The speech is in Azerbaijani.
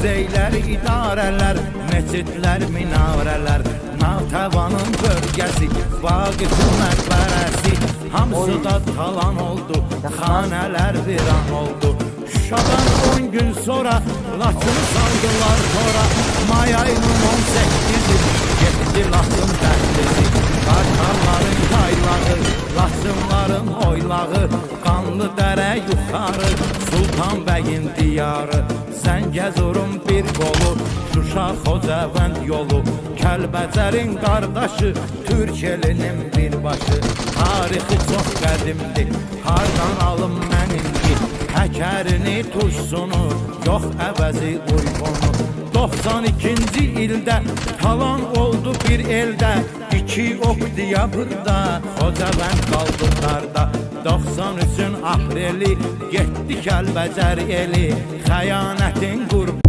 muzeylər, idarələr, meçidlər, minarələr, Natəvanın bölgəsi, Vaqifin məqbərəsi, hamısı da talan oldu, xanələr viran oldu. Şuşadan 10 gün sonra Laçını saldılar tora, may ayının 18'i getdi Laçın dəhlizi. Qartalların yaylağı, Laçınların oylağı, qanlı dərə yuxarı, Sultan bəyin diyarı, Zəngəzurun bir qolu, Şuşa Xocavənd yolu, Kəlbəcərin qardaşı, Türkəlinin birbaşı. Tarixi çox qədimdir, hardan alım mənimki, həkərini, tuşsunu, yox əvəzi uykunu. 92-ci ildə talan oldu bir eldə, 2 oktyabrda Xocavənd qaldı darda. 93-ün apreli getdi Kəlbəcər eli, xəyanətin qurbanı.